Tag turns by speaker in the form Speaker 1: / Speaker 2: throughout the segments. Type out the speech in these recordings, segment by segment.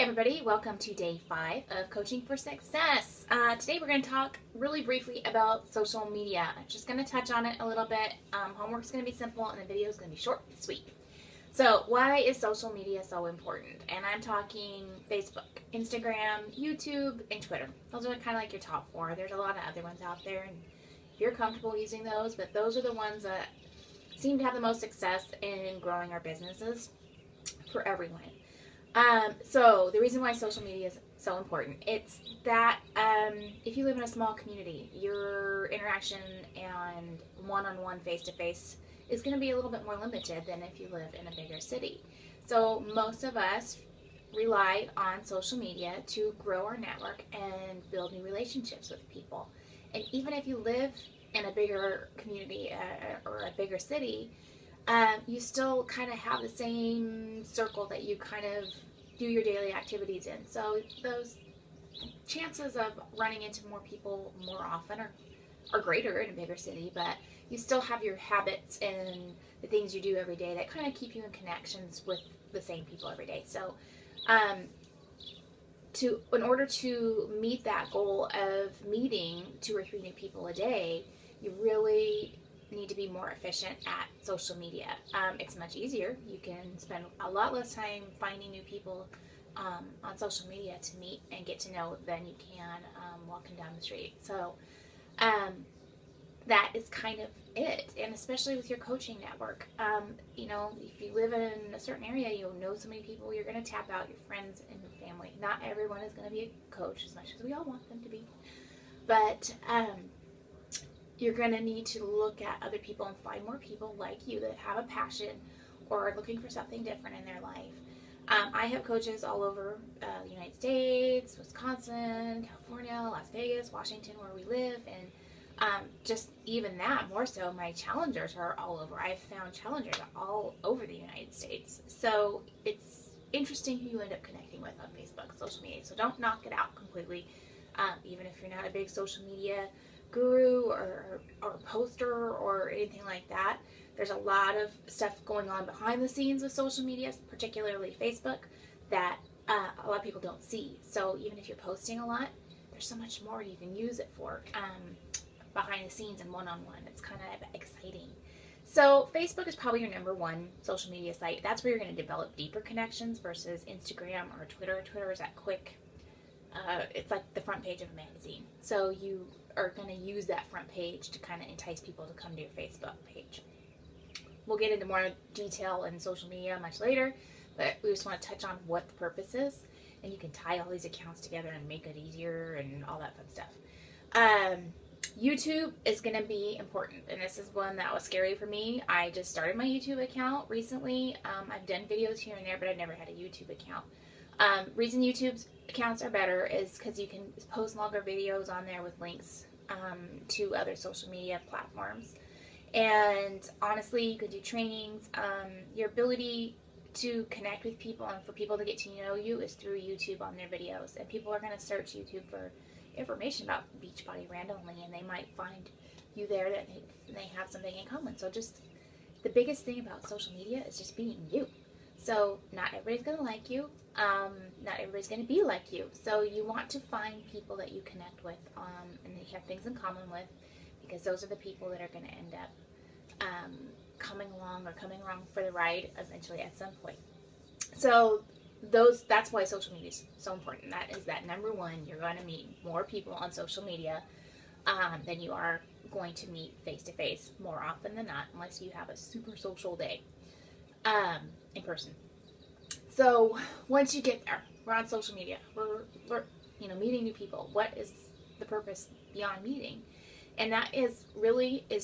Speaker 1: everybody, welcome to day 5 of Coaching for Success. Today we're going to talk really briefly about social media. I'm just going to touch on it a little bit. Homework's going to be simple and the video is going to be short and sweet. So why is social media so important? And I'm talking Facebook, Instagram, YouTube, and Twitter. Those are kind of like your top 4. There's a lot of other ones out there, and if you're comfortable using those, but those are the ones that seem to have the most success in growing our businesses for everyone. So the reason why social media is so important, it's that if you live in a small community, your interaction and one-on-one face-to-face is going to be a little bit more limited than if you live in a bigger city. So most of us rely on social media to grow our network and build new relationships with people. And even if you live in a bigger community or a bigger city, you still kind of have the same circle that you kind of do your daily activities in. So those chances of running into more people more often are greater in a bigger city, but you still have your habits and the things you do every day that kind of keep you in connections with the same people every day. So in order to meet that goal of meeting 2 or 3 new people a day, you really need to be more efficient at social media. It's much easier. You can spend a lot less time finding new people on social media to meet and get to know than you can walking down the street. So that is kind of it. And especially with your coaching network, if you live in a certain area, you'll know so many people, you're going to tap out your friends and your family. Not everyone is going to be a coach as much as we all want them to be. But you're going to need to look at other people and find more people like you that have a passion or are looking for something different in their life. I have coaches all over the United States, Wisconsin, California, Las Vegas, Washington, where we live, and just even that, more so, my challengers are all over. I've found challengers all over the United States. So it's interesting who you end up connecting with on Facebook, social media. So don't knock it out completely, even if you're not a big social media guru or poster or anything like that. There's a lot of stuff going on behind the scenes with social media, particularly Facebook, that a lot of people don't see. So even if you're posting a lot, there's so much more you can use it for behind the scenes and one-on-one. It's kind of exciting. So Facebook is probably your number 1 social media site. That's where you're going to develop deeper connections versus Instagram or Twitter. Twitter is that quick. It's like the front page of a magazine. So you are going to use that front page to kind of entice people to come to your Facebook page. We'll get into more detail in social media much later, but we just want to touch on what the purpose is, and you can tie all these accounts together and make it easier and all that fun stuff. YouTube is going to be important, and this is one that was scary for me. I just started my YouTube account recently. I've done videos here and there, but I've never had a YouTube account. Reason YouTube's accounts are better is because you can post longer videos on there with links to other social media platforms. And honestly, you could do trainings. Your ability to connect with people and for people to get to know you is through YouTube on their videos. And people are going to search YouTube for information about Beachbody randomly, and they might find you there that they have something in common. So just the biggest thing about social media is just being you. So not everybody's going to like you. Not everybody's going to be like you. So you want to find people that you connect with and that you have things in common with, because those are the people that are going to end up coming along for the ride eventually at some point. So that's why social media is so important. That is that number 1, you're going to meet more people on social media than you are going to meet face-to-face more often than not, unless you have a super social day in person. So once you get there, we're on social media, we're meeting new people. What is the purpose beyond meeting? And that is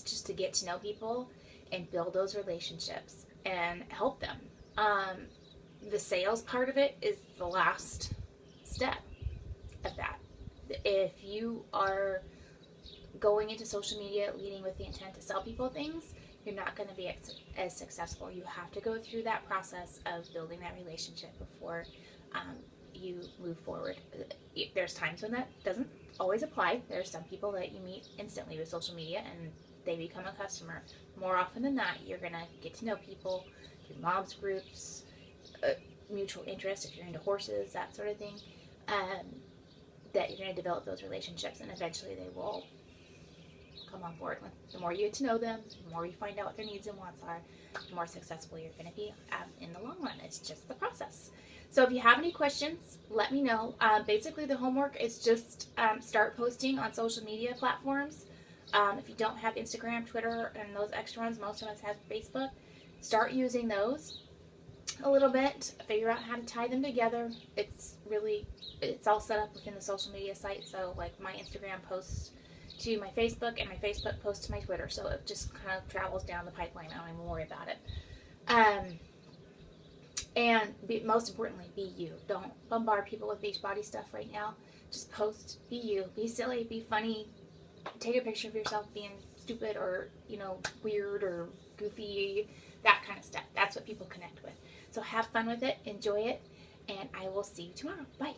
Speaker 1: just to get to know people and build those relationships and help them. The sales part of it is the last step of that. If you are going into social media leading with the intent to sell people things, you're not going to be as successful. You have to go through that process of building that relationship before you move forward. There's times when that doesn't always apply. There's some people that you meet instantly with social media and they become a customer. More often than not, you're going to get to know people through mobs groups, mutual interests, if you're into horses, that sort of thing, that you're going to develop those relationships, and eventually they will come on board. The more you get to know them, the more you find out what their needs and wants are, the more successful you're going to be in the long run. It's just the process. So if you have any questions, let me know. Basically, the homework is just start posting on social media platforms. If you don't have Instagram, Twitter, and those extra ones, most of us have Facebook. Start using those a little bit. Figure out how to tie them together. It's all set up within the social media site. So like my Instagram posts to my Facebook, and my Facebook posts to my Twitter. So it just kind of travels down the pipeline. I don't even worry about it. And most importantly, be you. Don't bombard people with Beachbody stuff right now. Just post, be you. Be silly, be funny. Take a picture of yourself being stupid or, weird or goofy, that kind of stuff. That's what people connect with. So have fun with it, enjoy it, and I will see you tomorrow. Bye.